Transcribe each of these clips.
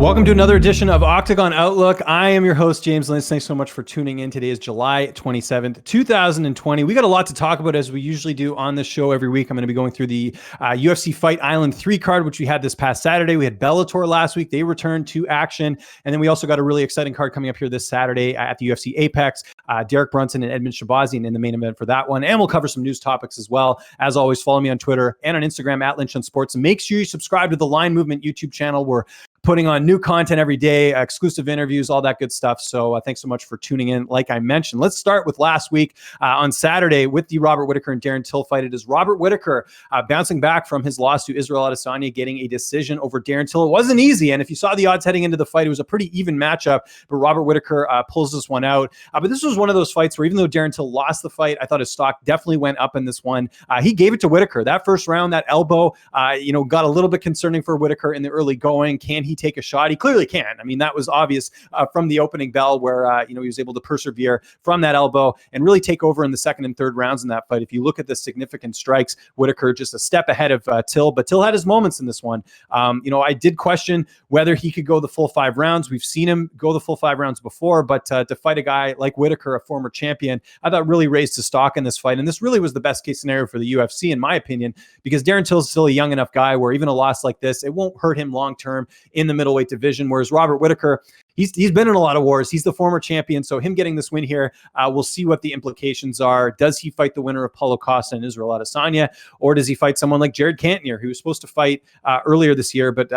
Welcome to another edition of Octagon Outlook. I am your host, James Lynch. Thanks so much for tuning in. Today is July 27th, 2020. We got a lot to talk about, as we usually do on this show every week. I'm going to be going through the UFC Fight Island 3 card, which we had this past Saturday. We had Bellator last week. They returned to action. And then we also got a really exciting card coming up here this Saturday at the UFC Apex. Derek Brunson and Edmund Shahazyan in the main event for that one. And we'll cover some news topics as well. As always, follow me on Twitter and on Instagram at Lynch on Sports. And make sure you subscribe to the Line Movement YouTube channel. We're putting on new content every day, exclusive interviews, all that good stuff. So thanks so much for tuning in. Like I mentioned, let's start with last week on Saturday with the Robert Whittaker and Darren Till fight. It is Robert Whittaker bouncing back from his loss to Israel Adesanya, getting a decision over Darren Till. It wasn't easy, and if you saw the odds heading into the fight, it was a pretty even matchup, but Robert Whittaker pulls this one out. But this was one of those fights where even though Darren Till lost the fight, I thought his stock definitely went up in this one. He gave it to Whittaker. That first round, that elbow, got a little bit concerning for Whittaker in the early going. Can he take a shot? He clearly can. I mean, that was obvious from the opening bell where, he was able to persevere from that elbow and really take over in the second and third rounds in that fight. If you look at the significant strikes, Whittaker just a step ahead of Till, but Till had his moments in this one. I did question whether he could go the full 5 rounds. We've seen him go the full 5 rounds before, but to fight a guy like Whittaker, a former champion, I thought really raised his stock in this fight. And this really was the best case scenario for the UFC, in my opinion, because Darren Till is still a young enough guy where even a loss like this, it won't hurt him long-term in the middleweight division. Whereas Robert Whittaker, he's been in a lot of wars. He's the former champion. So him getting this win here, we'll see what the implications are. Does he fight the winner of Paulo Costa and Israel Adesanya, or does he fight someone like Jared Cannonier, who was supposed to fight earlier this year, but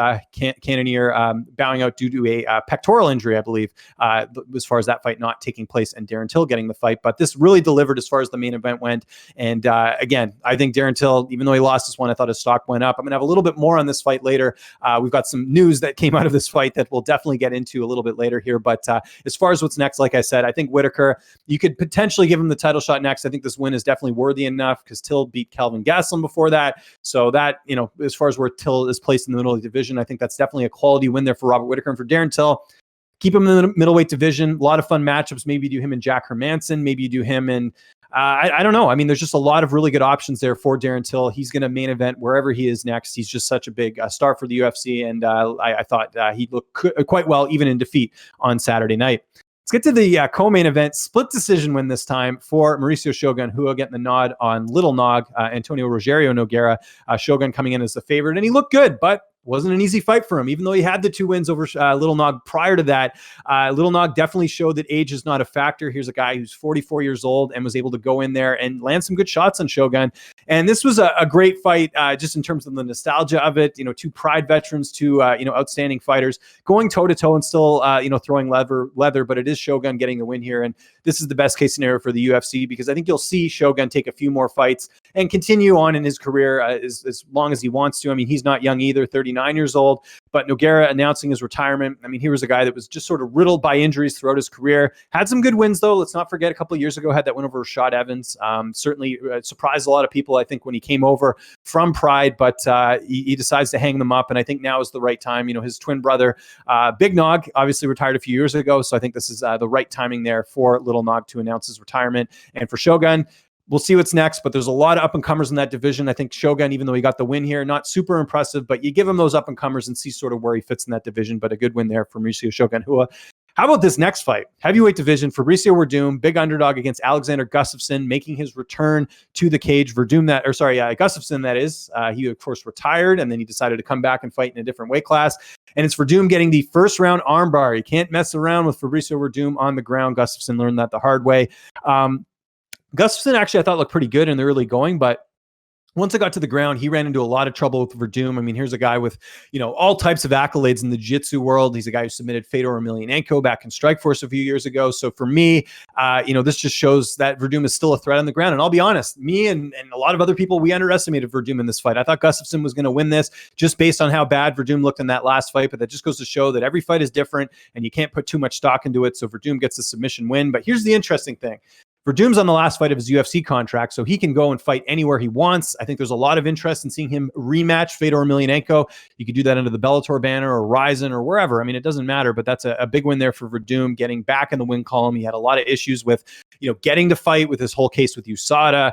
Cannonier bowing out due to a pectoral injury, I believe, as far as that fight not taking place and Darren Till getting the fight. But this really delivered as far as the main event went. And again, I think Darren Till, even though he lost this one, I thought his stock went up. I'm going to have a little bit more on this fight later. We've got some news that came out of this fight that we'll definitely get into a little bit later here. But as far as what's next, like I said, I think Whittaker, you could potentially give him the title shot next. I think this win is definitely worthy enough because Till beat Kelvin Gastelum before that. So that, as far as where Till is placed in the middle of the division, I think that's definitely a quality win there for Robert Whittaker. And for Darren Till, keep him in the middleweight division. A lot of fun matchups. Maybe you do him and Jack Hermanson. Maybe you do him and I don't know. I mean, there's just a lot of really good options there for Darren Till. He's going to main event wherever he is next. He's just such a big star for the UFC, and I thought he looked quite well even in defeat on Saturday night. Let's get to the co-main event. Split decision win this time for Mauricio Shogun, who will get the nod on Little Nog, Antonio Rogerio Noguera. Shogun coming in as the favorite, and he looked good, but wasn't an easy fight for him, even though he had the 2 wins over Little Nog prior to that. Little Nog definitely showed that age is not a factor. Here's a guy who's 44 years old and was able to go in there and land some good shots on Shogun. And this was a great fight just in terms of the nostalgia of it. 2 Pride veterans, 2 outstanding fighters going toe-to-toe and still throwing leather, but it is Shogun getting the win here. And this is the best case scenario for the UFC because I think you'll see Shogun take a few more fights and continue on in his career as long as he wants to. I mean, he's not young either, 39 years old, but Noguera announcing his retirement. I mean, he was a guy that was just sort of riddled by injuries throughout his career. Had some good wins, though. Let's not forget a couple of years ago, had that win over Rashad Evans. Certainly surprised a lot of people, I think, when he came over from Pride, but he decides to hang them up, and I think now is the right time. His twin brother, Big Nog, obviously retired a few years ago, so I think this is the right timing there for Little Nog to announce his retirement. And for Shogun, we'll see what's next, but there's a lot of up-and-comers in that division. I think Shogun, even though he got the win here, not super impressive, but you give him those up-and-comers and see sort of where he fits in that division, but a good win there for Mauricio Shogun. How about this next fight? Heavyweight division, Fabricio Werdum, big underdog against Alexander Gustafsson, making his return to the cage. Gustafsson, that is. He, of course, retired, and then he decided to come back and fight in a different weight class. And it's Werdum getting the first-round armbar. You can't mess around with Fabricio Werdum on the ground. Gustafsson learned that the hard way. Gustafsson actually I thought looked pretty good in the early going, but once it got to the ground, he ran into a lot of trouble with Werdum. I mean, here's a guy with, all types of accolades in the jiu-jitsu world. He's a guy who submitted Fedor Emelianenko back in Strikeforce a few years ago. So for me, this just shows that Werdum is still a threat on the ground. And I'll be honest, me and a lot of other people, we underestimated Werdum in this fight. I thought Gustafsson was going to win this just based on how bad Werdum looked in that last fight. But that just goes to show that every fight is different and you can't put too much stock into it. So Werdum gets a submission win. But here's the interesting thing. Werdum's on the last fight of his UFC contract, so he can go and fight anywhere he wants. I think there's a lot of interest in seeing him rematch Fedor Emelianenko. You could do that under the Bellator banner or Ryzen or wherever. I mean, it doesn't matter, but that's a big win there for Werdum, getting back in the win column. He had a lot of issues with, getting to fight with his whole case with USADA.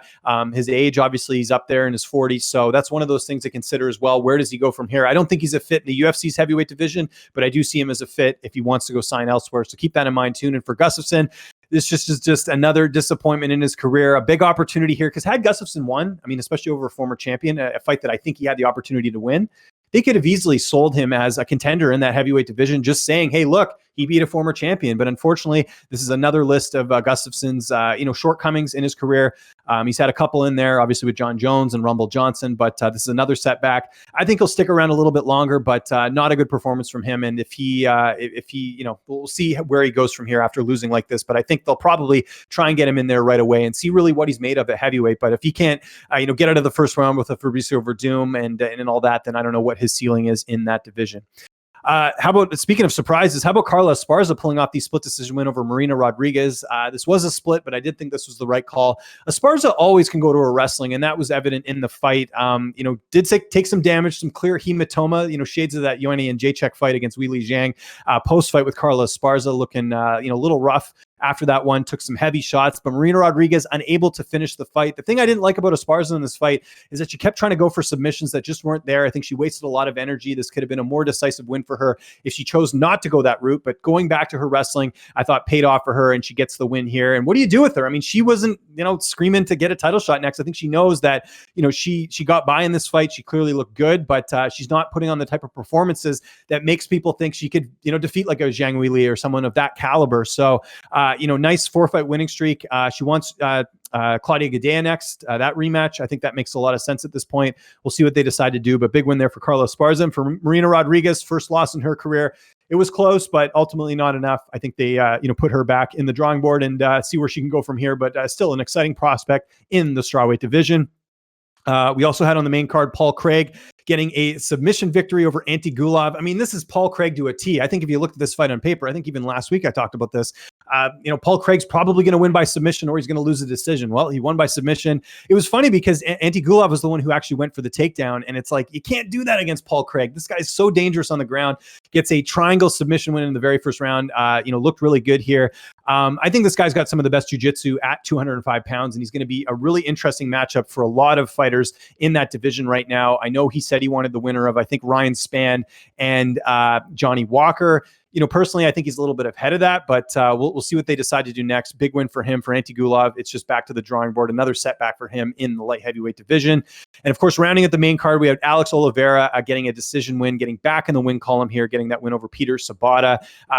His age, obviously, he's up there in his 40s, so that's one of those things to consider as well. Where does he go from here? I don't think he's a fit in the UFC's heavyweight division, but I do see him as a fit if he wants to go sign elsewhere. So keep that in mind, too. And for Gustafsson, this is just another disappointment in his career. A big opportunity here, because had Gustafsson won, I mean, especially over a former champion, a fight that I think he had the opportunity to win, they could have easily sold him as a contender in that heavyweight division, just saying, hey, look, he beat a former champion. But unfortunately, this is another list of Gustafsson's shortcomings in his career. He's had a couple in there, obviously with John Jones and Rumble Johnson, but this is another setback. I think he'll stick around a little bit longer, but not a good performance from him. And if he, we'll see where he goes from here after losing like this. But I think they'll probably try and get him in there right away and see really what he's made of at heavyweight. But if he can't, get out of the first round with a Fabricio Werdum and all that, then I don't know what his ceiling is in that division. How about, speaking of surprises, how about Carla Esparza pulling off the split decision win over Marina Rodriguez? This was a split, but I did think this was the right call. Esparza always can go to a wrestling, and that was evident in the fight. Did take some damage, some clear hematoma, shades of that Ioane and Jacek fight against Weili Zhang. Post-fight with Carla Esparza looking, a little rough. After that one, took some heavy shots, but Marina Rodriguez unable to finish the fight. The thing I didn't like about Esparza in this fight is that she kept trying to go for submissions that just weren't there. I think she wasted a lot of energy. This could have been a more decisive win for her if she chose not to go that route, but going back to her wrestling, I thought paid off for her, and she gets the win here. And what do you do with her? I mean, she wasn't, screaming to get a title shot next. I think she knows that, she got by in this fight. She clearly looked good, but she's not putting on the type of performances that makes people think she could, defeat like a Zhang Weili or someone of that caliber. So, nice 4-fight winning streak. She wants Claudia Gadelha next. That rematch, I think that makes a lot of sense at this point. We'll see what they decide to do, but big win there for Carla Esparza. And for Marina Rodriguez, first loss in her career. It was close, but ultimately not enough. I think they, put her back in the drawing board and see where she can go from here, but still an exciting prospect in the strawweight division. We also had on the main card, Paul Craig getting a submission victory over Ante Gulov. I mean, this is Paul Craig to a T. I think if you looked at this fight on paper, I think even last week I talked about this. Paul Craig's probably going to win by submission or he's going to lose a decision. Well, he won by submission. It was funny because Ante Gulov was the one who actually went for the takedown. And it's like, you can't do that against Paul Craig. This guy's so dangerous on the ground. Gets a triangle submission win in the very first round. Looked really good here. I think this guy's got some of the best jiu-jitsu at 205 pounds, and he's going to be a really interesting matchup for a lot of fighters in that division right now. I know he said he wanted the winner of, I think, Ryan Spann and Johnny Walker. Personally, I think he's a little bit ahead of that, but we'll see what they decide to do next. Big win for him, for Ante Gulov. It's just back to the drawing board. Another setback for him in the light heavyweight division. And of course, rounding at the main card, we have Alex Oliveira getting a decision win, getting back in the win column here, getting that win over Peter Sabata.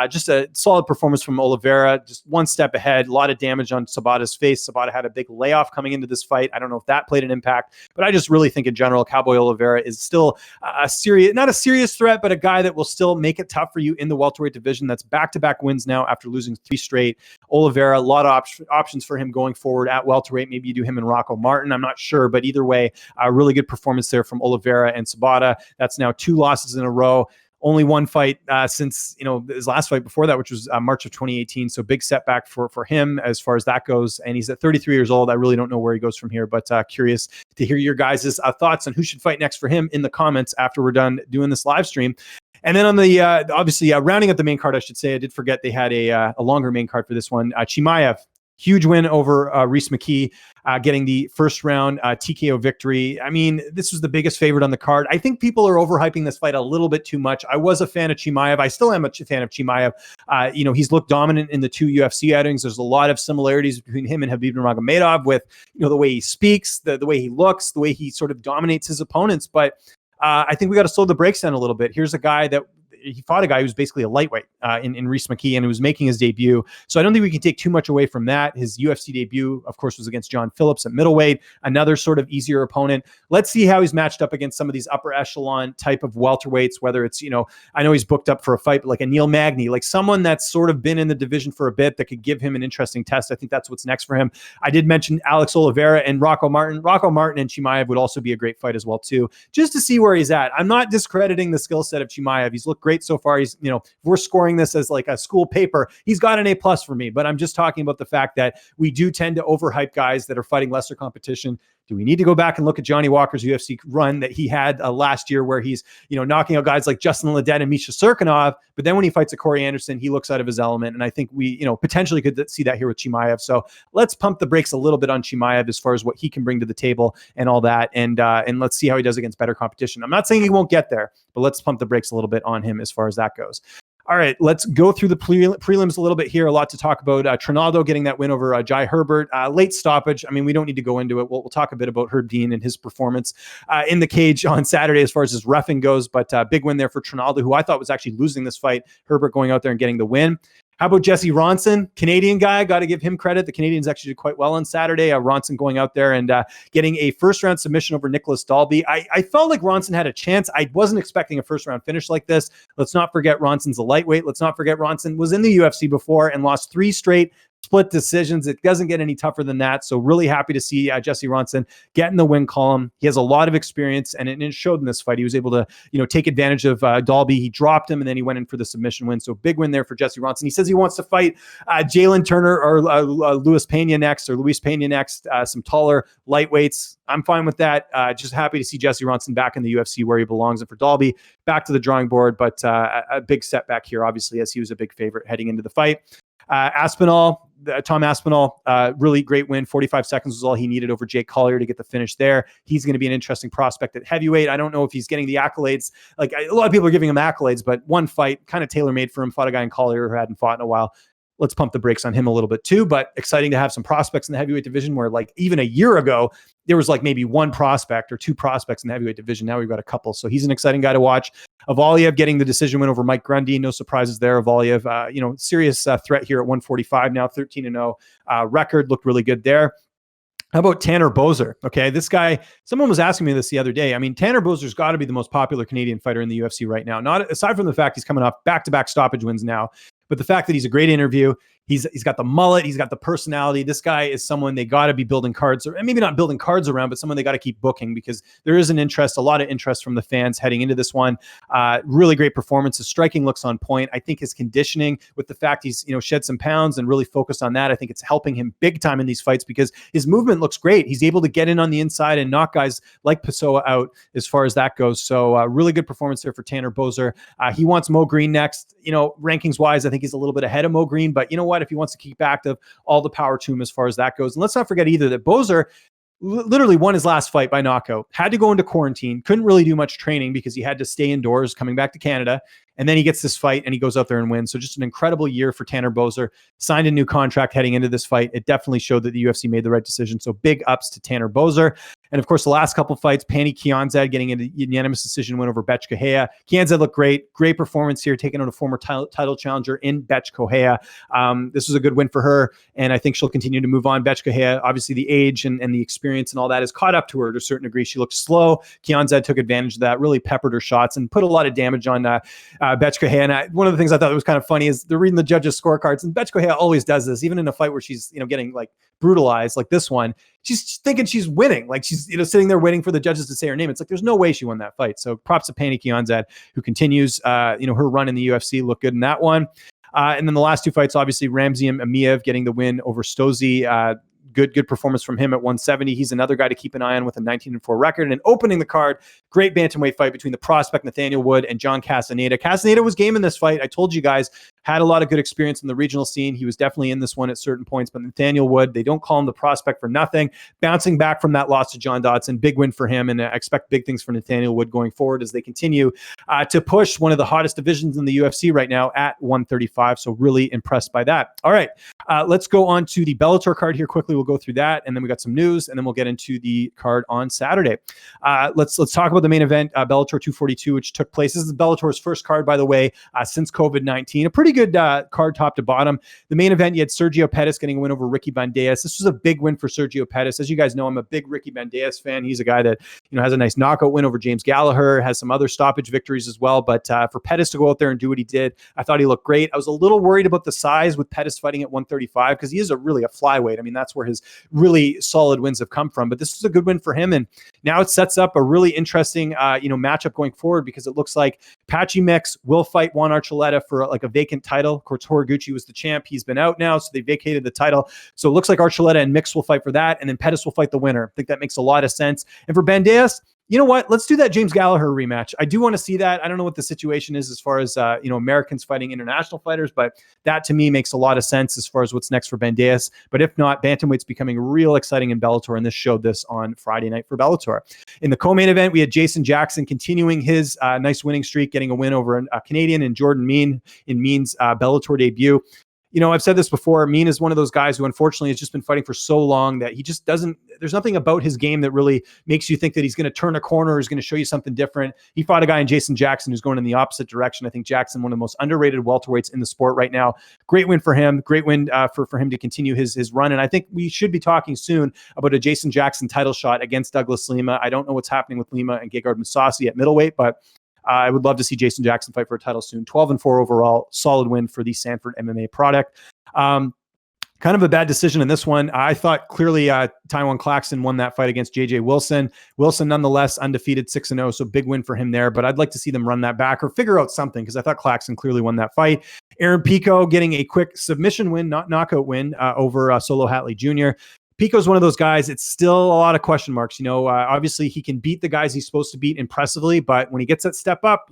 Just a solid performance from Oliveira, just one step ahead. A lot of damage on Sabata's face. Sabata had a big layoff coming into this fight. I don't know if that played an impact, but I just really think in general, Cowboy Oliveira is still not a serious threat, but a guy that will still make it tough for you in the welterweight division. That's back-to-back wins now after losing 3 straight. Oliveira, a lot of options for him going forward at welterweight. Maybe you do him and Rocco Martin. I'm not sure, but either way, a really good performance there from Oliveira and Sabata. That's now 2 losses in a row. Only one fight since his last fight before that, which was March of 2018. So big setback for him as far as that goes. And he's at 33 years old. I really don't know where he goes from here, but curious to hear your guys' thoughts on who should fight next for him in the comments after we're done doing this live stream. And then on the, obviously, rounding up the main card, I should say, I did forget they had a longer main card for this one. Chimaev, huge win over Rhys McKee, getting the first round TKO victory. I mean, this was the biggest favorite on the card. I think people are overhyping this fight a little bit too much. I was a fan of Chimaev. I still am a fan of Chimaev. He's looked dominant in the 2 UFC outings. There's a lot of similarities between him and Khabib Nurmagomedov with, the way he speaks, the way he looks, the way he sort of dominates his opponents. But I think we got to slow the brakes down a little bit. Here's a guy that he fought a guy who's basically a lightweight in Rhys McKee, and who was making his debut. So I don't think we can take too much away from that. His UFC debut, of course, was against John Phillips at middleweight, another sort of easier opponent. Let's see how he's matched up against some of these upper echelon type of welterweights, whether it's, I know he's booked up for a fight, but like a Neil Magny, like someone that's sort of been in the division for a bit that could give him an interesting test. I think that's what's next for him. I did mention Alex Oliveira and Rocco Martin. Rocco Martin and Chimaev would also be a great fight as well, too, just to see where he's at. I'm not discrediting the skill set of Chimaev. He's looked great great so far. He's, if we're scoring this as like a school paper, he's got an A+ for me. But I'm just talking about the fact that we do tend to overhype guys that are fighting lesser competition. Do we need to go back and look at Johnny Walker's UFC run that he had last year, where he's, knocking out guys like Justin Ledet and Misha Serkinov, but then when he fights a Corey Anderson, he looks out of his element. And I think we, potentially could see that here with Chimaev. So let's pump the brakes a little bit on Chimaev as far as what he can bring to the table and all that. And let's see how he does against better competition. I'm not saying he won't get there, but let's pump the brakes a little bit on him as far as that goes. All right, let's go through the prelims a little bit here. A lot to talk about. Trinaldo getting that win over Jai Herbert. Late stoppage. I mean, we don't need to go into it. We'll talk a bit about Herb Dean and his performance in the cage on Saturday as far as his reffing goes. But big win there for Trinaldo, who I thought was actually losing this fight. Herbert going out there and getting the win. How about Jesse Ronson, Canadian guy? Got to give him credit. The Canadians actually did quite well on Saturday. Ronson going out there and getting a first-round submission over Nicholas Dalby. I felt like Ronson had a chance. I wasn't expecting a first-round finish like this. Let's not forget Ronson's a lightweight. Let's not forget Ronson was in the UFC before and lost 3 straight split decisions. It doesn't get any tougher than that. So really happy to see Jesse Ronson get in the win column. He has a lot of experience, and it showed in this fight. He was able to, take advantage of Dalby. He dropped him, and then he went in for the submission win. So big win there for Jesse Ronson. He says he wants to fight Jalen Turner or Luis Pena next, some taller lightweights. I'm fine with that. Just happy to see Jesse Ronson back in the UFC where he belongs. And for Dalby, back to the drawing board, but a big setback here, obviously, as he was a big favorite heading into the fight. Tom Aspinall, really great win. 45 seconds was all he needed over Jake Collier to get the finish there. He's going to be an interesting prospect at heavyweight. I don't know if he's getting the accolades. Like a lot of people are giving him accolades, but one fight kind of tailor-made for him. Fought a guy in Collier who hadn't fought in a while. Let's pump the brakes on him a little bit too, but exciting to have some prospects in the heavyweight division where like even a year ago, there was like maybe 1 prospect or 2 prospects in the heavyweight division. Now we've got a couple. So he's an exciting guy to watch. Avaliev getting the decision win over Mike Grundy. No surprises there. Avaliev, serious threat here at 145 now, 13-0 record. Looked really good there. How about Tanner Boser? Okay, this guy, someone was asking me this the other day. I mean, Tanner Boser's got to be the most popular Canadian fighter in the UFC right now. Not aside from the fact he's coming off back-to-back stoppage wins now, but the fact that he's a great interview. He's got the mullet. He's got the personality. This guy is someone they got to be building cards, or maybe not building cards around, but someone they got to keep booking because there is a lot of interest from the fans heading into this one. Really great performance. His striking looks on point. I think his conditioning, with the fact he's shed some pounds and really focused on that, I think it's helping him big time in these fights because his movement looks great. He's able to get in on the inside and knock guys like Pessoa out as far as that goes. So really good performance there for Tanner Boser. He wants Mo Green next. Rankings wise, I think he's a little bit ahead of Mo Green, but you know what? If he wants to keep active, all the power to him as far as that goes. And let's not forget either that Boser literally won his last fight by knockout, had to go into quarantine, couldn't really do much training because he had to stay indoors coming back to Canada. And then he gets this fight and he goes out there and wins. So just an incredible year for Tanner Boser. Signed a new contract heading into this fight. It definitely showed that the UFC made the right decision. So big ups to Tanner Boser. And of course, the last couple fights, Pannie Kianza getting a unanimous decision win over Betch Correia. Kianza looked great. Great performance here, taking on a former title challenger in Betch Correia. This was a good win for her, and I think she'll continue to move on. Betch Correia, obviously the age and the experience and all that has caught up to her to a certain degree. She looked slow. Kianza took advantage of that, really peppered her shots and put a lot of damage on Betch Correia. And one of the things I thought was kind of funny is they're reading the judges' scorecards, and Betch Correia always does this, even in a fight where she's getting like brutalized like this one. She's thinking she's winning, like she's sitting there waiting for the judges to say her name. It's like there's no way she won that fight. So props to Pannie Kianza, who continues her run in the UFC. Looked good in that one. And then the last 2 fights, obviously Ramzian Amiev getting the win over Stozy. Good performance from him at 170. He's another guy to keep an eye on with a 19-4 record. And opening the card, great bantamweight fight between the prospect Nathaniel Wood and John Castaneda. Castaneda was game in this fight. I told you guys, had a lot of good experience in the regional scene. He was definitely in this one at certain points, but Nathaniel Wood, they don't call him the prospect for nothing. Bouncing back from that loss to John Dodson, big win for him, and I expect big things for Nathaniel Wood going forward as they continue to push one of the hottest divisions in the UFC right now at 135. So really impressed by that. All right, let's go on to the Bellator card here quickly. We'll go through that, and then we got some news, and then we'll get into the card on Saturday. Let's talk about the main event, Bellator 242, which took place. This is Bellator's first card, by the way, since COVID-19. A pretty pretty good card top to bottom. The main event, you had Sergio Pettis getting a win over Ricky Bandejas. This was a big win for Sergio Pettis. As you guys know, I'm a big Ricky Bandejas fan. He's a guy that, has a nice knockout win over James Gallagher, has some other stoppage victories as well. But for Pettis to go out there and do what he did, I thought he looked great. I was a little worried about the size with Pettis fighting at 135 because he is really a flyweight. I mean, that's where his really solid wins have come from. But this is a good win for him. And now it sets up a really interesting, matchup going forward, because it looks like Patchy Mix will fight Juan Archuleta for like a vacant title. Of course, Horiguchi was the champ. He's been out now, so they vacated the title. So it looks like Archuleta and Mix will fight for that, and then Pettis will fight the winner. I think that makes a lot of sense. And for Bandejas, you know what? Let's do that James Gallagher rematch. I do want to see that. I don't know what the situation is as far as, Americans fighting international fighters, but that to me makes a lot of sense as far as what's next for Bandejas. But if not, bantamweight's becoming real exciting in Bellator, and this showed this on Friday night for Bellator. In the co-main event, we had Jason Jackson continuing his nice winning streak, getting a win over a Canadian and Jordan Mean in Mean's Bellator debut. I've said this before. Mean is one of those guys who unfortunately has just been fighting for so long that he just doesn't, there's nothing about his game that really makes you think that he's going to turn a corner or is going to show you something different. He fought a guy in Jason Jackson who's going in the opposite direction. I think Jackson, one of the most underrated welterweights in the sport right now. Great win for him. Great win for him to continue his run. And I think we should be talking soon about a Jason Jackson title shot against Douglas Lima. I don't know what's happening with Lima and Gegard Mousasi at middleweight, but I would love to see Jason Jackson fight for a title soon. 12-4 overall, solid win for the Sanford MMA product. Kind of a bad decision in this one. I thought clearly Taiwan Claxton won that fight against JJ Wilson. Wilson, nonetheless, undefeated 6-0, so big win for him there. But I'd like to see them run that back or figure out something, because I thought Claxton clearly won that fight. Aaron Pico getting a quick submission win, not knockout win, over Solo Hatley Jr. Pico's one of those guys. It's still a lot of question marks. Obviously he can beat the guys he's supposed to beat impressively, but when he gets that step up,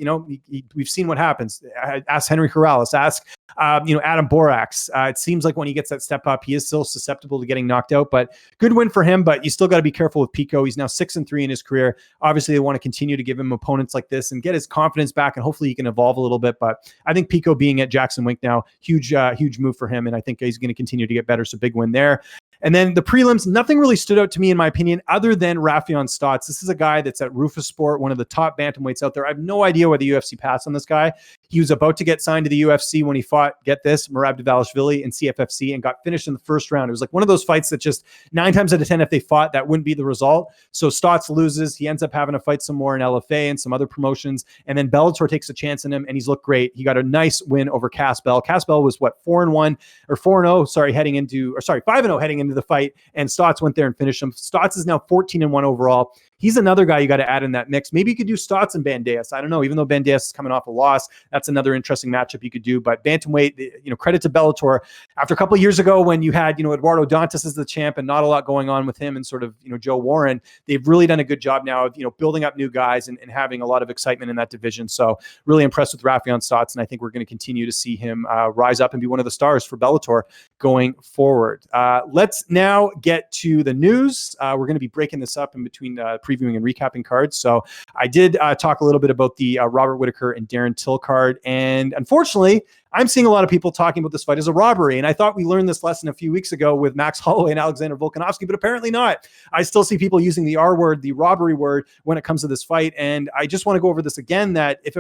we've seen what happens. Ask Henry Corrales, ask Adam Borax. It seems like when he gets that step up, he is still susceptible to getting knocked out. But good win for him. But you still got to be careful with Pico. He's now 6-3 in his career. Obviously, they want to continue to give him opponents like this and get his confidence back, and hopefully he can evolve a little bit. But I think Pico being at Jackson Wink now, huge move for him, and I think he's going to continue to get better. So big win there. And then the prelims, nothing really stood out to me, in my opinion, other than Rafion Stotts. This is a guy that's at Rufus Sport, one of the top bantamweights out there. I have no idea why the UFC passed on this guy. He was about to get signed to the UFC when he fought, get this, Merab Dvalishvili in CFFC, and got finished in the first round. It was like one of those fights that just 9 times out of 10, if they fought, that wouldn't be the result. So Stotts loses. He ends up having to fight some more in LFA and some other promotions. And then Bellator takes a chance on him, and he's looked great. He got a nice win over Cass Bell. Cass Bell was 4-1 or 4-0, heading into 5-0 heading into the fight. And Stotts went there and finished him. Stotts is now 14-1 overall. He's another guy you got to add in that mix. Maybe you could do Stotts and Bandejas. I don't know. Even though Bandejas is coming off a loss, that's another interesting matchup you could do. But bantamweight, credit to Bellator. After a couple of years ago, when you had, Eduardo Dantas as the champ and not a lot going on with him and sort of, Joe Warren, they've really done a good job now of, building up new guys and having a lot of excitement in that division. So really impressed with Rafion Stotts, and I think we're going to continue to see him rise up and be one of the stars for Bellator going forward. Let's now get to the news. We're going to be breaking this up in between previewing and recapping cards. So I did talk a little bit about the Robert Whittaker and Darren Till card. And unfortunately, I'm seeing a lot of people talking about this fight as a robbery. And I thought we learned this lesson a few weeks ago with Max Holloway and Alexander Volkanovski, but apparently not. I still see people using the R word, the robbery word, when it comes to this fight. And I just want to go over this again, that if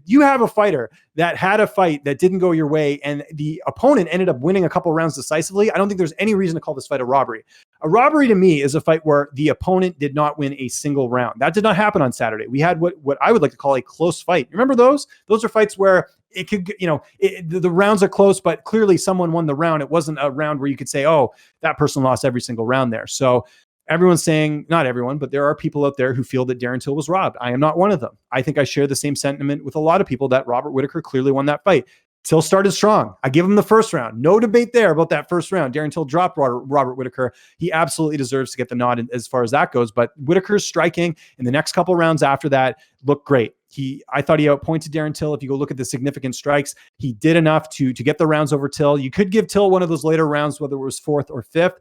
you have a fighter that had a fight that didn't go your way and the opponent ended up winning a couple rounds decisively, I don't think there's any reason to call this fight a robbery. A robbery to me is a fight where the opponent did not win a single round. That did not happen on Saturday. We had what I would like to call a close fight. Remember those? Those are fights where it could, the rounds are close, but clearly someone won the round. It wasn't a round where you could say, oh, that person lost every single round there. So everyone's saying, not everyone, but there are people out there who feel that Darren Till was robbed. I am not one of them. I think I share the same sentiment with a lot of people that Robert Whittaker clearly won that fight. Till started strong. I give him the first round. No debate there about that first round. Darren Till dropped Robert Whittaker. He absolutely deserves to get the nod as far as that goes. But Whittaker's striking in the next couple rounds after that looked great. I thought he outpointed Darren Till. If you go look at the significant strikes, he did enough to get the rounds over Till. You could give Till one of those later rounds, whether it was fourth or fifth.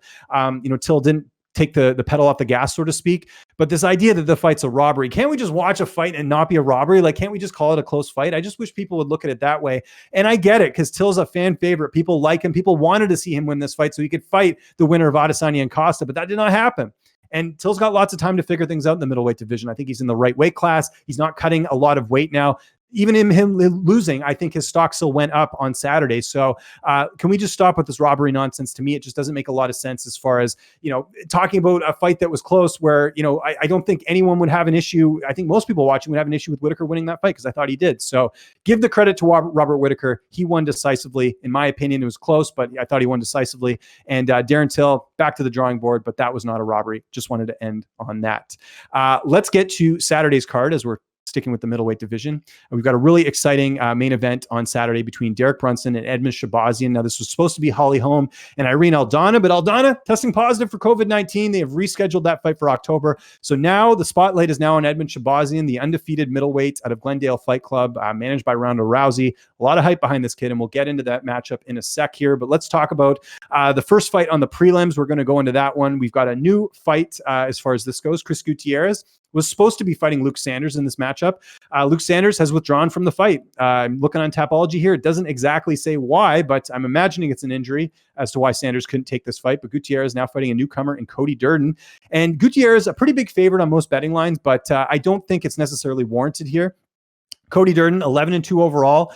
Till didn't take the pedal off the gas, so to speak. But this idea that the fight's a robbery, can't we just watch a fight and not be a robbery? Like, can't we just call it a close fight? I just wish people would look at it that way. And I get it, because Till's a fan favorite. People like him. People wanted to see him win this fight so he could fight the winner of Adesanya and Costa, but that did not happen. And Till's got lots of time to figure things out in the middleweight division. I think he's in the right weight class. He's not cutting a lot of weight now. even him losing, I think his stock still went up on Saturday. So can we just stop with this robbery nonsense? To me, it just doesn't make a lot of sense as far as, talking about a fight that was close where, I don't think anyone would have an issue. I think most people watching would have an issue with Whittaker winning that fight because I thought he did. So give the credit to Robert Whittaker. He won decisively. In my opinion, it was close, but I thought he won decisively. And Darren Till, back to the drawing board, but that was not a robbery. Just wanted to end on that. Let's get to Saturday's card as we're sticking with the middleweight division. We've got a really exciting main event on Saturday between Derek Brunson and Edmund Shahazyan. Now, this was supposed to be Holly Holm and Irene Aldana, but Aldana testing positive for COVID-19. They have rescheduled that fight for October. So now the spotlight is now on Edmund Shahazyan, the undefeated middleweight out of Glendale Fight Club, managed by Ronda Rousey. A lot of hype behind this kid, and we'll get into that matchup in a sec here. But let's talk about the first fight on the prelims. We're going to go into that one. We've got a new fight as far as this goes. Chris Gutierrez was supposed to be fighting Luke Sanders in this matchup. Luke Sanders has withdrawn from the fight. I'm looking on Tapology here. It doesn't exactly say why, but I'm imagining it's an injury as to why Sanders couldn't take this fight. But Gutierrez now fighting a newcomer in Cody Durden. And Gutierrez, a pretty big favorite on most betting lines, but I don't think it's necessarily warranted here. Cody Durden, 11-2 overall.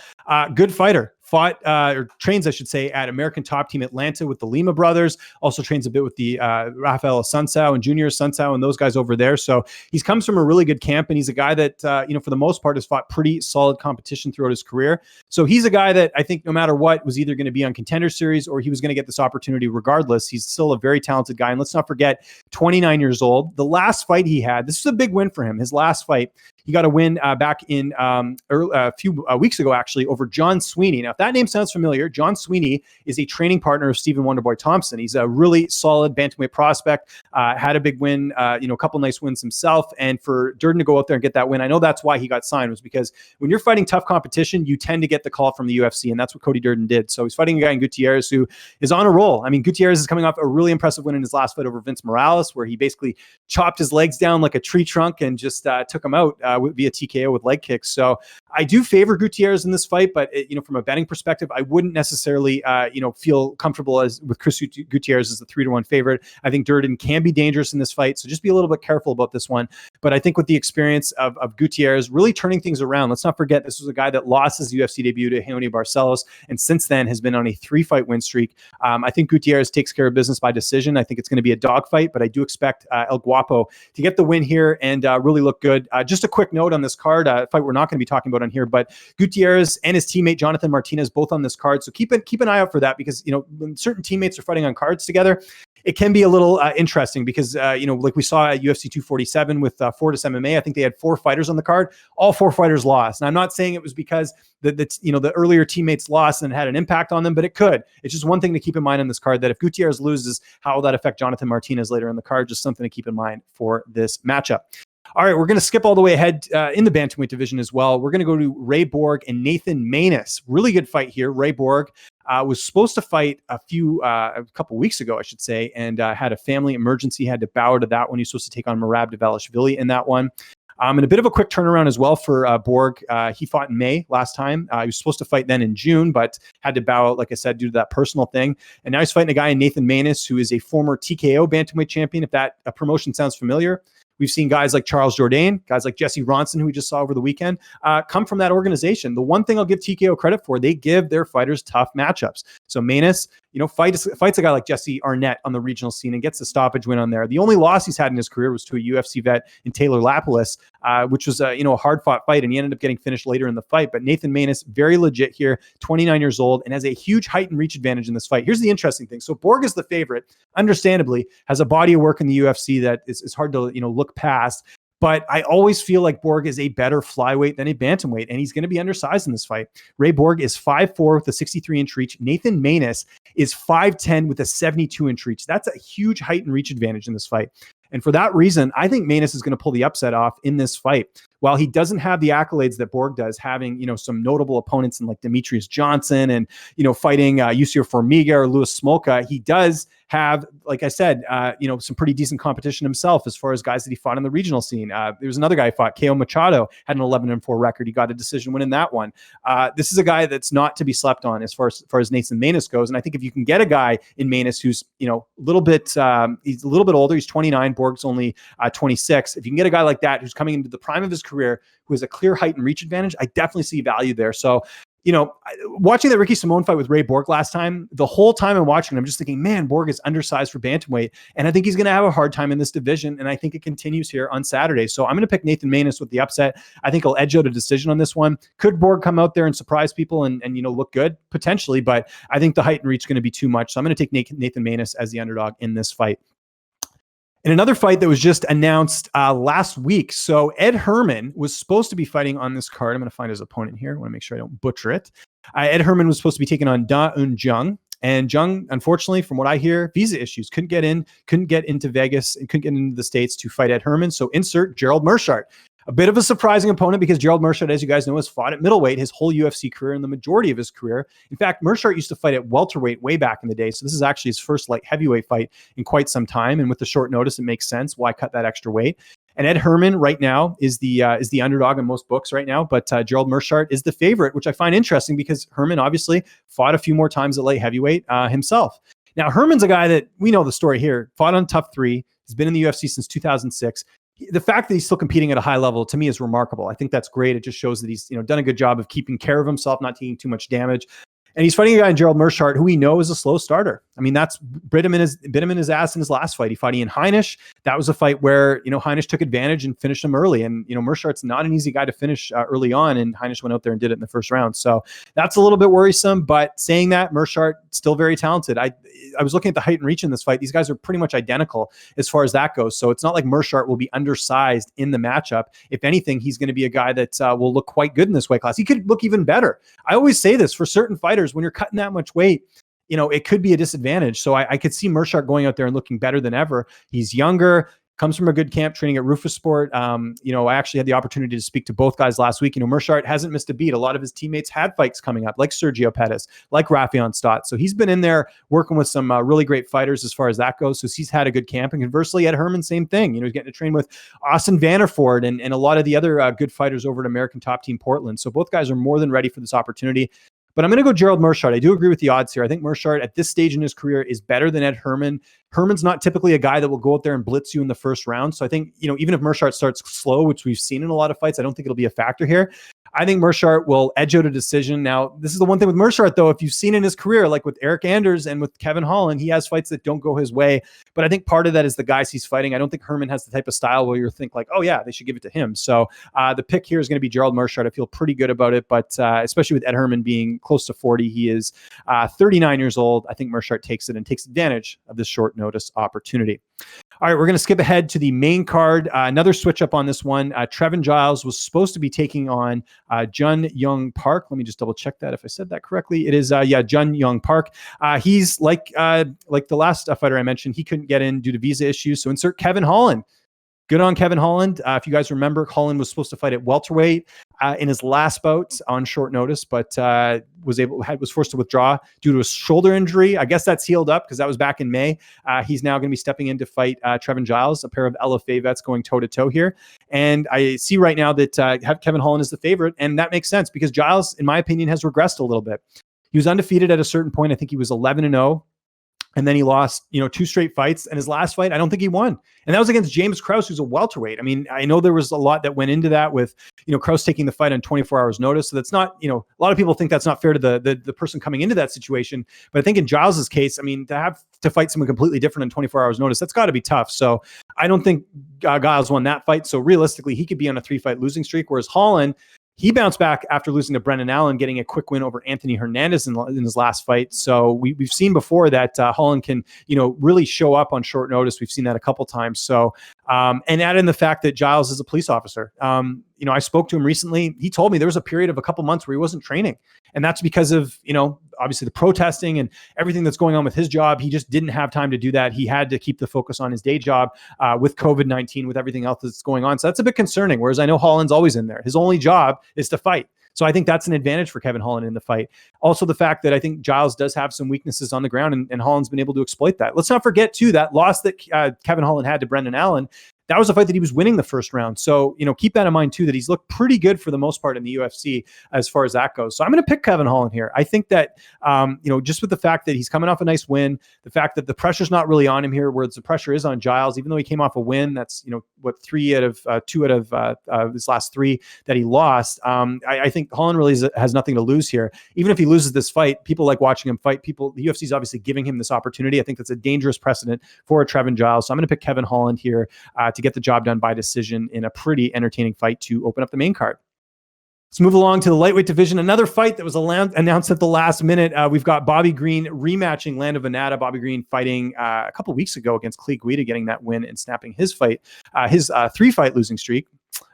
Good fighter. Fought or trains, I should say, at American Top Team Atlanta with the Lima brothers. Also trains a bit with the Rafael Sunsao and Junior Sunsao and those guys over there. So he comes from a really good camp, and he's a guy that for the most part has fought pretty solid competition throughout his career. So he's a guy that I think no matter what was either going to be on Contender Series or he was going to get this opportunity regardless. He's still a very talented guy, and let's not forget, 29 years old. The last fight he had, this is a big win for him. His last fight, he got a win back in a few weeks ago, actually, over John Sweeney. Now, if that name sounds familiar, John Sweeney is a training partner of Stephen Wonderboy Thompson. He's a really solid bantamweight prospect, had a big win, a couple nice wins himself. And for Durden to go out there and get that win, I know that's why he got signed, was because when you're fighting tough competition, you tend to get the call from the UFC, and that's what Cody Durden did. So he's fighting a guy in Gutierrez who is on a roll. I mean, Gutierrez is coming off a really impressive win in his last fight over Vince Morales, where he basically chopped his legs down like a tree trunk and just took him out via TKO with leg kicks. So I do favor Gutierrez in this fight, but from a betting perspective, I wouldn't necessarily feel comfortable with Chris Gutierrez as the 3-1 favorite. I think Durden can be dangerous in this fight, so just be a little bit careful about this one. But I think with the experience of Gutierrez really turning things around, let's not forget this was a guy that lost his UFC debut to Raoni Barcelos, and since then has been on a 3-fight win streak. I think Gutierrez takes care of business by decision. I think it's going to be a dogfight, but I do expect El Guapo to get the win here and really look good. Just a quick note on this card, fight we're not going to be talking about on here, but Gutierrez and his teammate Jonathan Martinez both on this card. So keep an eye out for that, because when certain teammates are fighting on cards together, it can be a little interesting because, like we saw at UFC 247 with Fortis MMA, I think they had 4 fighters on the card. All 4 fighters lost. And I'm not saying it was because the earlier teammates lost and had an impact on them, but it could. It's just one thing to keep in mind on this card, that if Gutierrez loses, how will that affect Jonathan Martinez later in the card? Just something to keep in mind for this matchup. All right, we're going to skip all the way ahead in the bantamweight division as well. We're going to go to Ray Borg and Nathan Manus. Really good fight here. Ray Borg was supposed to fight a couple weeks ago, I should say, and had a family emergency, had to bow to that one. He's supposed to take on Merab Dvalishvili in that one. And a bit of a quick turnaround as well for Borg. He fought in May last time. He was supposed to fight then in June, but had to bow out, like I said, due to that personal thing. And now he's fighting a guy in Nathan Manus, who is a former TKO bantamweight champion, if that promotion sounds familiar. We've seen guys like Charles Jourdain, guys like Jesse Ronson, who we just saw over the weekend, come from that organization. The one thing I'll give TKO credit for, they give their fighters tough matchups. So Manus, fights a guy like Jesse Arnett on the regional scene and gets the stoppage win on there. The only loss he's had in his career was to a UFC vet in Taylor Lapalus, which was a hard-fought fight, and he ended up getting finished later in the fight. But Nathan Manus, very legit here, 29 years old, and has a huge height and reach advantage in this fight. Here's the interesting thing. So Borg is the favorite, understandably, has a body of work in the UFC that is hard to look past. But I always feel like Borg is a better flyweight than a bantamweight, and he's going to be undersized in this fight. Ray Borg is 5'4" with a 63-inch reach. Nathan Manus is 5'10" with a 72-inch reach. That's a huge height and reach advantage in this fight. And for that reason, I think Manus is going to pull the upset off in this fight. While he doesn't have the accolades that Borg does, having, some notable opponents in like Demetrius Johnson and, fighting Yusir Formiga or Louis Smolka, he does have, like I said, some pretty decent competition himself as far as guys that he fought in the regional scene. There was another guy who fought, Ko Machado, had an 11-4 record. He got a decision win in that one. This is a guy that's not to be slept on as far as Nathan Manus goes. And I think if you can get a guy in Manus who's, he's a little bit older, he's 29, Borg's only 26. If you can get a guy like that who's coming into the prime of his career, who has a clear height and reach advantage, I definitely see value there. So, watching that Ricky Simone fight with Ray Borg last time, the whole time I'm watching, I'm just thinking, man, Borg is undersized for bantamweight. And I think he's going to have a hard time in this division. And I think it continues here on Saturday. So I'm going to pick Nathan Manus with the upset. I think he'll edge out a decision on this one. Could Borg come out there and surprise people and look good? Potentially, but I think the height and reach is going to be too much. So I'm going to take Nathan Manus as the underdog in this fight. In another fight that was just announced last week, so Ed Herman was supposed to be fighting on this card. I'm going to find his opponent here. I want to make sure I don't butcher it. Ed Herman was supposed to be taking on Da Un Jung. And Jung, unfortunately, from what I hear, visa issues, couldn't get into Vegas, and couldn't get into the States to fight Ed Herman. So insert Gerald Meerschaert. A bit of a surprising opponent because Gerald Meerschaert, as you guys know, has fought at middleweight his whole UFC career and the majority of his career. In fact, Meerschaert used to fight at welterweight way back in the day. So this is actually his first light heavyweight fight in quite some time. And with the short notice, it makes sense. Why cut that extra weight? And Ed Herman right now is the underdog in most books right now, but Gerald Meerschaert is the favorite, which I find interesting because Herman obviously fought a few more times at light heavyweight himself. Now, Herman's a guy that we know the story here, fought on Tough 3. He's been in the UFC since 2006. The fact that he's still competing at a high level to me is remarkable. I think that's great. It just shows that he's done a good job of keeping care of himself, not taking too much damage. And he's fighting a guy in Gerald Meerschaert, who we know is a slow starter. I mean, that's bit him in his ass in his last fight. He fought Ian Heinisch. That was a fight where, Heinisch took advantage and finished him early. And, Meerschaert's not an easy guy to finish early on. And Heinisch went out there and did it in the first round. So that's a little bit worrisome. But saying that, Meerschaert still very talented. I was looking at the height and reach in this fight. These guys are pretty much identical as far as that goes. So it's not like Meerschaert will be undersized in the matchup. If anything, he's going to be a guy that will look quite good in this weight class. He could look even better. I always say this for certain fighters, when you're cutting that much weight, it could be a disadvantage. So I could see Meerschaert going out there and looking better than ever. He's younger, comes from a good camp training at Rufus Sport. I actually had the opportunity to speak to both guys last week. Meerschaert hasn't missed a beat. A lot of his teammates had fights coming up, like Sergio Pettis, like Rafion Stott. So he's been in there working with some really great fighters as far as that goes. So he's had a good camp. And conversely, Ed Herman, same thing. He's getting to train with Austin Vanderford and a lot of the other good fighters over at American Top Team Portland. So both guys are more than ready for this opportunity. But I'm going to go Gerald Meerschaert. I do agree with the odds here. I think Meerschaert at this stage in his career is better than Ed Herman. Herman's not typically a guy that will go out there and blitz you in the first round. So I think, even if Meerschaert starts slow, which we've seen in a lot of fights, I don't think it'll be a factor here. I think Meerschaert will edge out a decision. Now, this is the one thing with Meerschaert, though. If you've seen in his career, like with Eric Anders and with Kevin Holland, he has fights that don't go his way. But I think part of that is the guys he's fighting. I don't think Herman has the type of style where you think like, oh, yeah, they should give it to him. So the pick here is going to be Gerald Meerschaert. I feel pretty good about it. But especially with Ed Herman being close to 40, he is 39 years old. I think Meerschaert takes it and takes advantage of this short notice opportunity. All right, we're going to skip ahead to the main card. Another switch up on this one. Trevin Giles was supposed to be taking on Jun Young Park. Let me just double check that if I said that correctly. It is, Jun Young Park. He's like the last fighter I mentioned. He couldn't get in due to visa issues. So insert Kevin Holland. Good on Kevin Holland. If you guys remember, Holland was supposed to fight at welterweight in his last bout on short notice, but was forced to withdraw due to a shoulder injury. I guess that's healed up because that was back in May. He's now going to be stepping in to fight Trevin Giles, a pair of LFA vets going toe-to-toe here. And I see right now that Kevin Holland is the favorite, and that makes sense because Giles, in my opinion, has regressed a little bit. He was undefeated at a certain point. I think he was 11-0. And then he lost, 2 straight fights. And his last fight, I don't think he won. And that was against James Krause, who's a welterweight. I mean, I know there was a lot that went into that with, Krause taking the fight on 24 hours notice. So that's not, a lot of people think that's not fair to the person coming into that situation. But I think in Giles's case, I mean, to have to fight someone completely different in 24 hours notice, that's got to be tough. So I don't think Giles won that fight. So realistically, he could be on a 3-fight losing streak. Whereas Holland, he bounced back after losing to Brendan Allen, getting a quick win over Anthony Hernandez in his last fight. So we've seen before that Holland can, really show up on short notice. We've seen that a couple times. So, and add in the fact that Giles is a police officer. I spoke to him recently. He told me there was a period of a couple months where he wasn't training. And that's because of, obviously the protesting and everything that's going on with his job. He just didn't have time to do that. He had to keep the focus on his day job with COVID-19, with everything else that's going on. So that's a bit concerning. Whereas I know Holland's always in there. His only job is to fight. So I think that's an advantage for Kevin Holland in the fight. Also, the fact that I think Giles does have some weaknesses on the ground, and Holland's been able to exploit that. Let's not forget, too, that loss that Kevin Holland had to Brendan Allen. That was a fight that he was winning the first round. So, keep that in mind too, that he's looked pretty good for the most part in the UFC as far as that goes. So I'm going to pick Kevin Holland here. I think that, just with the fact that he's coming off a nice win, the fact that the pressure's not really on him here, whereas the pressure is on Giles, even though he came off a win, that's, 2 out of his last 3 that he lost. I think Holland really has nothing to lose here. Even if he loses this fight, people like watching him fight. The UFC is obviously giving him this opportunity. I think that's a dangerous precedent for Trevin Giles. So I'm going to pick Kevin Holland here to get the job done by decision in a pretty entertaining fight to open up the main card. Let's move along to the lightweight division. Another fight that was announced at the last minute. We've got Bobby Green rematching Lando Vannata. Bobby Green fighting a couple weeks ago against Clay Guida, getting that win and snapping his 3-fight losing streak.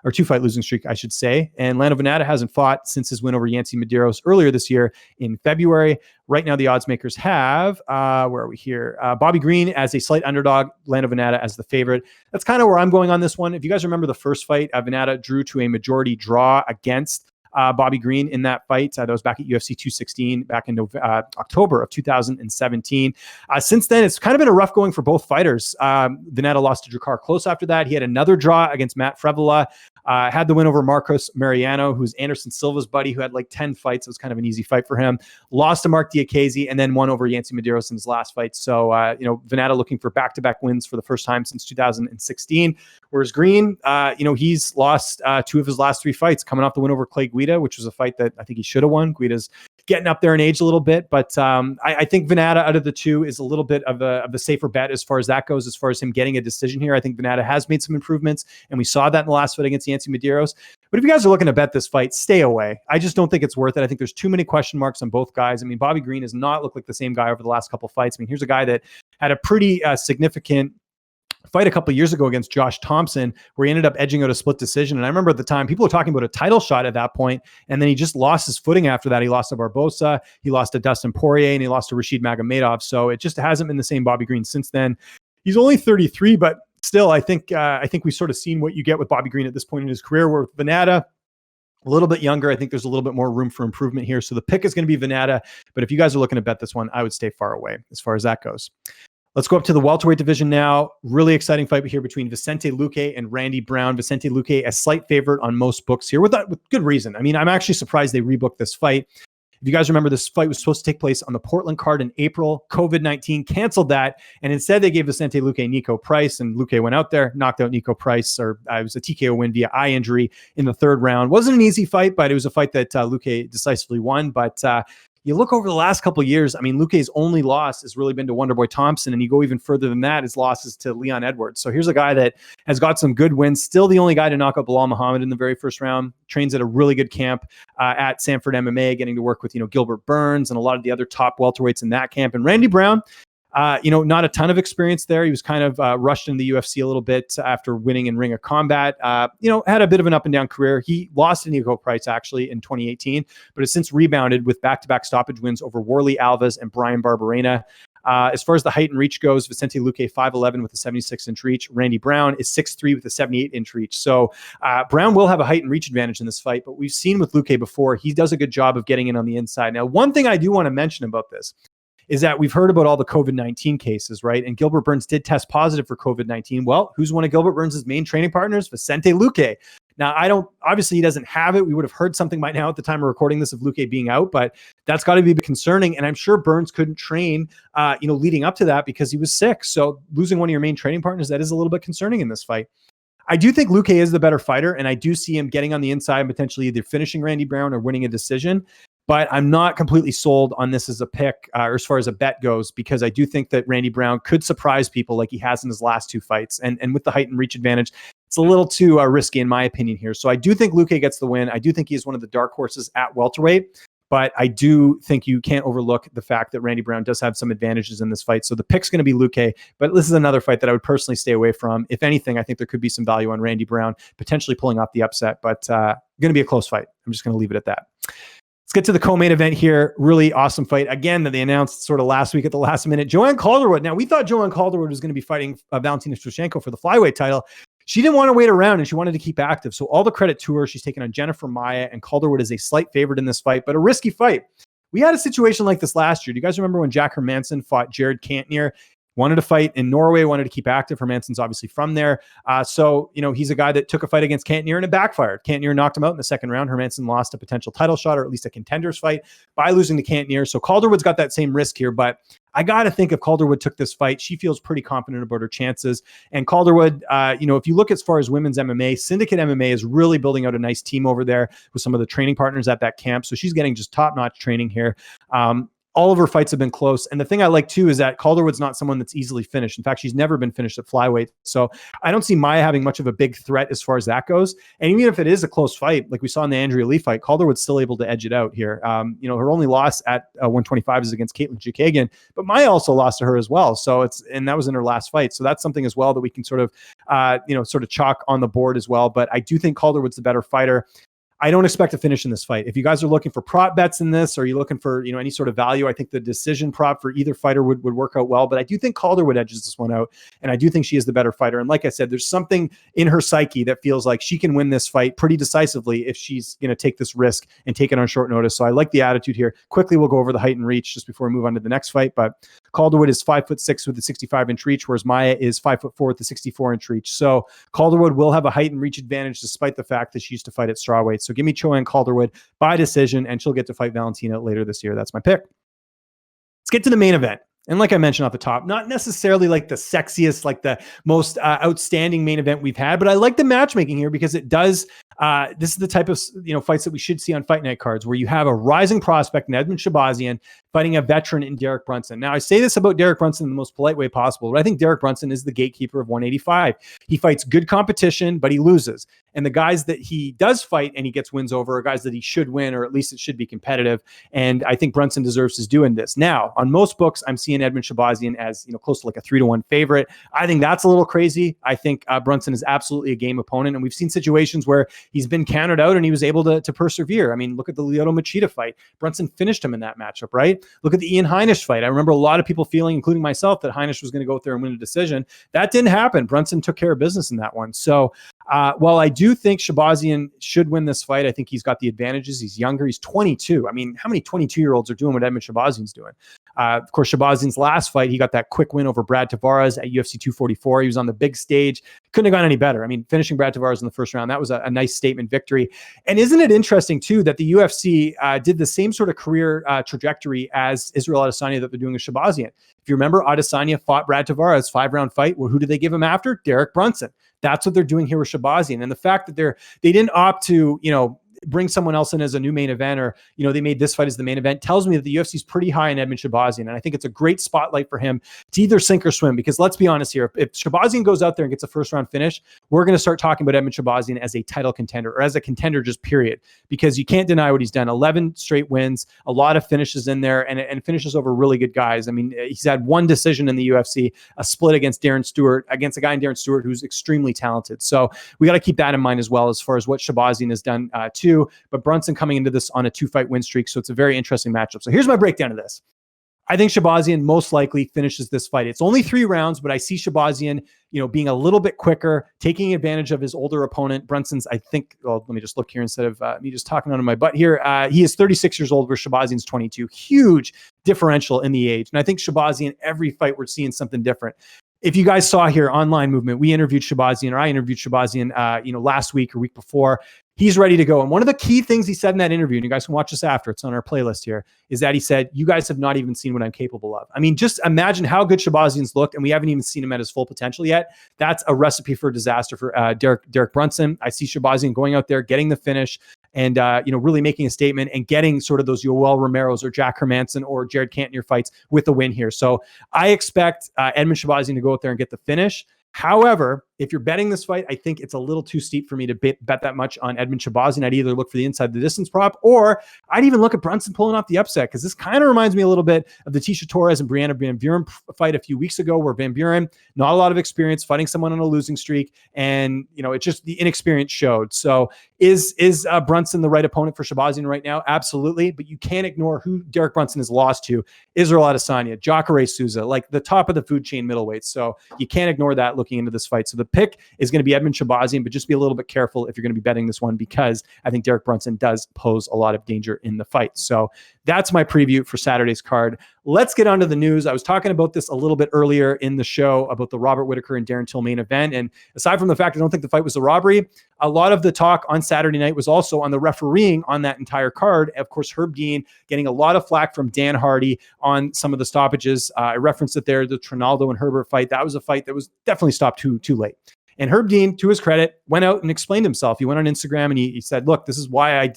Or 2-fight losing streak, I should say. And Lando Vannata hasn't fought since his win over Yancy Medeiros earlier this year in February. Right now, the odds makers have, where are we here? Bobby Green as a slight underdog, Lando Vannata as the favorite. That's kind of where I'm going on this one. If you guys remember the first fight, Vannata drew to a majority draw against Bobby Green in that fight. That was back at UFC 216 back in October of 2017. Since then, it's kind of been a rough going for both fighters. Vannata lost to Drakkar Klose after that. He had another draw against Matt Frevola. Had the win over Marcos Mariano, who's Anderson Silva's buddy, who had like 10 fights. It was kind of an easy fight for him. Lost to Mark Diakiese and then won over Yancy Medeiros in his last fight. So, Vannata looking for back-to-back wins for the first time since 2016. Whereas Green, he's lost 2 of his last 3 fights, coming off the win over Clay Guida, which was a fight that I think he should have won. Guida's getting up there in age a little bit, but I think Vannata out of the 2 is a little bit of a safer bet as far as that goes, as far as him getting a decision here. I think Vannata has made some improvements, and we saw that in the last fight against Yancy Medeiros. But if you guys are looking to bet this fight, stay away. I just don't think it's worth it. I think there's too many question marks on both guys. I mean, Bobby Green has not looked like the same guy over the last couple fights. I mean, here's a guy that had a pretty significant fight a couple of years ago against Josh Thompson, where he ended up edging out a split decision. And I remember at the time, people were talking about a title shot at that point, and then he just lost his footing after that. He lost to Barbosa, he lost to Dustin Poirier, and he lost to Rashid Magomedov. So it just hasn't been the same Bobby Green since then. He's only 33, but still, I think we've sort of seen what you get with Bobby Green at this point in his career, where with Vannata, a little bit younger, I think there's a little bit more room for improvement here. So the pick is going to be Vannata, but if you guys are looking to bet this one, I would stay far away as far as that goes. Let's go up to the welterweight division now. Really exciting fight here between Vicente Luque and Randy Brown. Vicente Luque, a slight favorite on most books here with good reason. I mean, I'm actually surprised they rebooked this fight. If you guys remember, this fight was supposed to take place on the Portland card in April. COVID-19 canceled that, and instead they gave Vicente Luque Nico Price, and Luque went out there, knocked out Nico Price, or it was a TKO win via eye injury in the 3rd round. Wasn't an easy fight, but it was a fight that Luque decisively won. But you look over the last couple of years, I mean, Luque's only loss has really been to Wonderboy Thompson, and you go even further than that, his losses to Leon Edwards. So here's a guy that has got some good wins, still the only guy to knock out Bilal Muhammad in the very first round, trains at a really good camp at Sanford MMA, getting to work with, Gilbert Burns and a lot of the other top welterweights in that camp. And Randy Brown, not a ton of experience there. He was kind of rushed into the UFC a little bit after winning in Ring of Combat. Had a bit of an up and down career. He lost to Nico Price actually in 2018, but has since rebounded with back-to-back stoppage wins over Warley Alves and Brian Barberena. As far as the height and reach goes, Vicente Luque 5'11" with a 76-inch reach. Randy Brown is 6'3" with a 78-inch reach. So Brown will have a height and reach advantage in this fight, but we've seen with Luque before, he does a good job of getting in on the inside. Now, one thing I do want to mention about this is that we've heard about all the COVID-19 cases, right? And Gilbert Burns did test positive for COVID-19. Well, who's one of Gilbert Burns' main training partners? Vicente Luque. Now, obviously he doesn't have it. We would have heard something by now at the time of recording this of Luque being out, but that's got to be a bit concerning. And I'm sure Burns couldn't train, leading up to that because he was sick. So losing one of your main training partners, that is a little bit concerning in this fight. I do think Luque is the better fighter, and I do see him getting on the inside and potentially either finishing Randy Brown or winning a decision. But I'm not completely sold on this as a pick or as far as a bet goes, because I do think that Randy Brown could surprise people like he has in his last 2 fights. And with the height and reach advantage, it's a little too risky in my opinion here. So I do think Luque gets the win. I do think he is one of the dark horses at welterweight, but I do think you can't overlook the fact that Randy Brown does have some advantages in this fight. So the pick's going to be Luque, but this is another fight that I would personally stay away from. If anything, I think there could be some value on Randy Brown potentially pulling off the upset, but going to be a close fight. I'm just going to leave it at that. Let's get to the co-main event here. Really awesome fight. Again, that they announced sort of last week at the last minute. Joanne Calderwood. Now, we thought Joanne Calderwood was going to be fighting Valentina Shevchenko for the flyweight title. She didn't want to wait around and she wanted to keep active. So all the credit to her. She's taken on Jennifer Maia, and Calderwood is a slight favorite in this fight, but a risky fight. We had a situation like this last year. Do you guys remember when Jack Hermanson fought Jared Cantnier? Wanted to fight in Norway, wanted to keep active. Hermanson's obviously from there. So, he's a guy that took a fight against Cantnier and it backfired. Cantnier knocked him out in the second round. Hermanson lost a potential title shot, or at least a contender's fight, by losing to Cantnier. So Calderwood's got that same risk here, but I got to think if Calderwood took this fight, she feels pretty confident about her chances. And Calderwood, if you look as far as women's MMA, Syndicate MMA is really building out a nice team over there with some of the training partners at that camp. So she's getting just top-notch training here. All of her fights have been close. And the thing I like too is that Calderwood's not someone that's easily finished. In fact, she's never been finished at flyweight. So I don't see Maia having much of a big threat as far as that goes. And even if it is a close fight, like we saw in the Andrea Lee fight, Calderwood's still able to edge it out here. Her only loss at 125 is against Caitlin Chukagian, but Maia also lost to her as well. So and that was in her last fight. So that's something as well that we can sort of chalk on the board as well. But I do think Calderwood's the better fighter. I don't expect a finish in this fight. If you guys are looking for prop bets in this, or you're looking for, any sort of value, I think the decision prop for either fighter would work out well. But I do think Calderwood edges this one out. And I do think she is the better fighter. And like I said, there's something in her psyche that feels like she can win this fight pretty decisively if she's going to take this risk and take it on short notice. So I like the attitude here. Quickly, we'll go over the height and reach just before we move on to the next fight. But Calderwood is 5'6" with a 65-inch reach, whereas Maia is 5'4" with a 64-inch reach. So Calderwood will have a height and reach advantage despite the fact that she used to fight at strawweight. So give me Joanne Calderwood by decision, and she'll get to fight Valentina later this year. That's my pick. Let's get to the main event. And like I mentioned off the top, not necessarily like the sexiest, like the most outstanding main event we've had, but I like the matchmaking here because it does. This is the type of fights that we should see on fight night cards, where you have a rising prospect in Edmund Shahbazyan fighting a veteran in Derek Brunson. Now, I say this about Derek Brunson in the most polite way possible, but I think Derek Brunson is the gatekeeper of 185. He fights good competition, but he loses. And the guys that he does fight and he gets wins over are guys that he should win, or at least it should be competitive. And I think Brunson deserves his due in this. Now, on most books, I'm seeing Edmund Shahbazyan as close to like a 3-1 favorite. I think that's a little crazy. I think Brunson is absolutely a game opponent, and we've seen situations where he's been counted out and he was able to persevere. I mean, look at the Lyoto Machida fight. Brunson finished him in that matchup, right? Look at the Ian Heinisch fight. I remember a lot of people feeling, including myself, that Heinisch was going to go out there and win a decision. That didn't happen. Brunson took care of business in that one. So while I do think Shahbazyan should win this fight, I think he's got the advantages. He's younger. He's 22. I mean, how many 22-year-olds are doing what Edmund Shahbazyan's doing? Of course, Shahbazyan's last fight, he got that quick win over Brad Tavares at UFC 244. He was on the big stage. Couldn't have gone any better. I mean, finishing Brad Tavares in the first round, that was a nice statement victory. And isn't it interesting, too, that the UFC did the same sort of career trajectory as Israel Adesanya that they're doing with Shahbazyan? If you remember, Adesanya fought Brad Tavares, 5-round fight. Well, who did they give him after? Derek Brunson. That's what they're doing here with Shahbazyan. And the fact that they didn't opt to, bring someone else in as a new main event, or, they made this fight as the main event, tells me that the UFC is pretty high in Edmund Shahbazyan. And I think it's a great spotlight for him to either sink or swim, because let's be honest here, if Shahbazyan goes out there and gets a first round finish, we're going to start talking about Edmund Shahbazyan as a title contender, or as a contender just period, because you can't deny what he's done. 11 straight wins, a lot of finishes in there, and finishes over really good guys. I mean, he's had one decision in the UFC, a split against Darren Stewart, against a guy in Darren Stewart who's extremely talented. So we got to keep that in mind as well, as far as what Shahbazyan has done too. But Brunson coming into this on a 2-fight win streak. So it's a very interesting matchup. So here's my breakdown of this. I think Shahbazyan most likely finishes this fight. It's only 3 rounds, but I see Shahbazyan, being a little bit quicker, taking advantage of his older opponent. Brunson's, I think, well, let me just look here instead of me just talking under my butt here. He is 36 years old, where Shahbazyan's 22. Huge differential in the age. And I think Shahbazyan, every fight, we're seeing something different. If you guys saw here on Line Movement, we interviewed Shahbazyan, or I interviewed Shahbazyan, last week or week before. He's ready to go. And one of the key things he said in that interview, and you guys can watch this after, it's on our playlist here, is that he said, you guys have not even seen what I'm capable of. I mean, just imagine how good Shahbazyan's looked, and we haven't even seen him at his full potential yet. That's a recipe for disaster for Derek Brunson. I see Shahbazyan going out there, getting the finish, and really making a statement and getting sort of those Yoel Romero's or Jack Hermanson or Jared Cantnier fights with a win here. So I expect Edmund Shahbazyan to go out there and get the finish. However, if you're betting this fight, I think it's a little too steep for me to bet that much on Edmund Shahbazyan. I'd either look for the inside the distance prop, or I'd even look at Brunson pulling off the upset, because this kind of reminds me a little bit of the Tisha Torres and Brianna Van Buren fight a few weeks ago, where Van Buren, not a lot of experience, fighting someone on a losing streak, and it's just the inexperience showed. So is Brunson the right opponent for Shahbazyan right now? Absolutely, but you can't ignore who Derek Brunson has lost to: Israel Adesanya, Jacare Souza, like the top of the food chain middleweights. So you can't ignore that looking into this fight. So the pick is going to be Edmund Shahazyan, but just be a little bit careful if you're going to be betting this one, because I think Derek Brunson does pose a lot of danger in the fight. So that's my preview for Saturday's card. Let's get on to the news. I was talking about this a little bit earlier in the show about the Robert Whittaker and Darren Till main event. And aside from the fact I don't think the fight was a robbery, a lot of the talk on Saturday night was also on the refereeing on that entire card. Of course, Herb Dean getting a lot of flack from Dan Hardy on some of the stoppages. I referenced it there, the Trinaldo and Herbert fight. That was a fight that was definitely stopped too late. And Herb Dean, to his credit, went out and explained himself. He went on Instagram and he said, look, this is why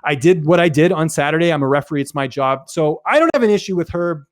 I did what I did on Saturday. I'm a referee. It's my job. So I don't have an issue with Herb,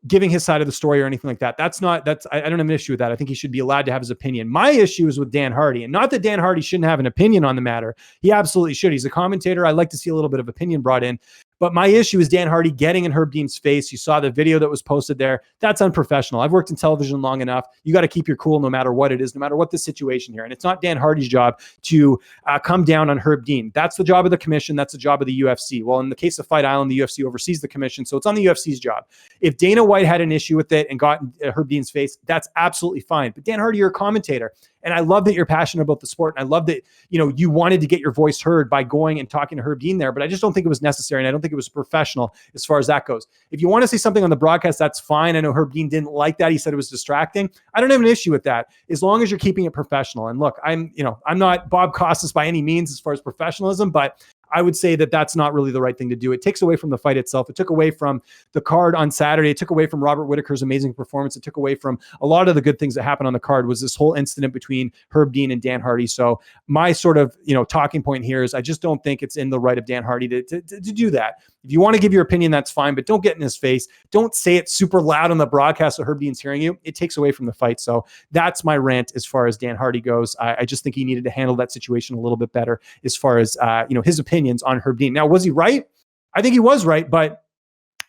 giving his side of the story or anything like that. I don't have an issue with that. I think he should be allowed to have his opinion. My issue is with Dan Hardy, and not that Dan Hardy shouldn't have an opinion on the matter. He absolutely should. He's a commentator. I like to see a little bit of opinion brought in. But my issue is Dan Hardy getting in Herb Dean's face. You saw the video that was posted there. That's unprofessional. I've worked in television long enough. You got to keep your cool no matter what it is, no matter what the situation here. And it's not Dan Hardy's job to come down on Herb Dean. That's the job of the commission. That's the job of the UFC. Well, in the case of Fight Island, the UFC oversees the commission. So it's on the UFC's job. If Dana White had an issue with it and got Herb Dean's face, that's absolutely fine. But Dan Hardy, you're a commentator. And I love that you're passionate about the sport. And I love that, you wanted to get your voice heard by going and talking to Herb Dean there, but I just don't think it was necessary. And I don't think it was professional as far as that goes. If you want to say something on the broadcast, that's fine. I know Herb Dean didn't like that. He said it was distracting. I don't have an issue with that as long as you're keeping it professional. And look, I'm not Bob Costas by any means as far as professionalism, but I would say that that's not really the right thing to do. It takes away from the fight itself. It took away from the card on Saturday. It took away from Robert Whittaker's amazing performance. It took away from a lot of the good things that happened on the card. Was this whole incident between Herb Dean and Dan Hardy. So my sort of, talking point here is I just don't think it's in the right of Dan Hardy to do that. If you want to give your opinion, that's fine, but don't get in his face. Don't say it super loud on the broadcast so Herb Dean's hearing you. It takes away from the fight. So that's my rant as far as Dan Hardy goes. I just think he needed to handle that situation a little bit better as far as, his opinions on Herb Dean. Now, was he right? I think he was right, but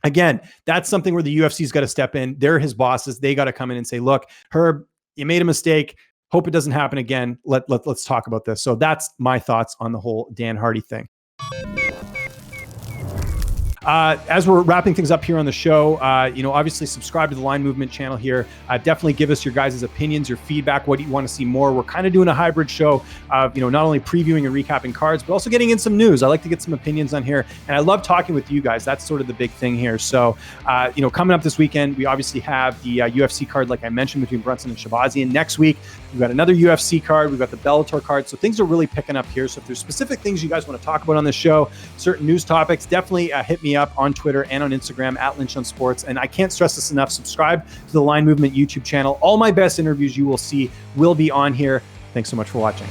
again, that's something where the UFC's got to step in. They're his bosses. They got to come in and say, look, Herb, you made a mistake. Hope it doesn't happen again. Let's talk about this. So that's my thoughts on the whole Dan Hardy thing. As we're wrapping things up here on the show, obviously subscribe to the Line Movement channel here. Definitely give us your guys' opinions, your feedback, what do you want to see more. We're kind of doing a hybrid show of, not only previewing and recapping cards, but also getting in some news. I like to get some opinions on here, and I love talking with you guys. That's sort of the big thing here. So, coming up this weekend, we obviously have the UFC card, like I mentioned, between Brunson and Shahazyan. Next week, we've got another UFC card. We've got the Bellator card. So things are really picking up here. So if there's specific things you guys want to talk about on this show, certain news topics, definitely hit me up on Twitter and on Instagram at Lynch on Sports. And I can't stress this enough. Subscribe to the Line Movement YouTube channel. All my best interviews you will see will be on here. Thanks so much for watching.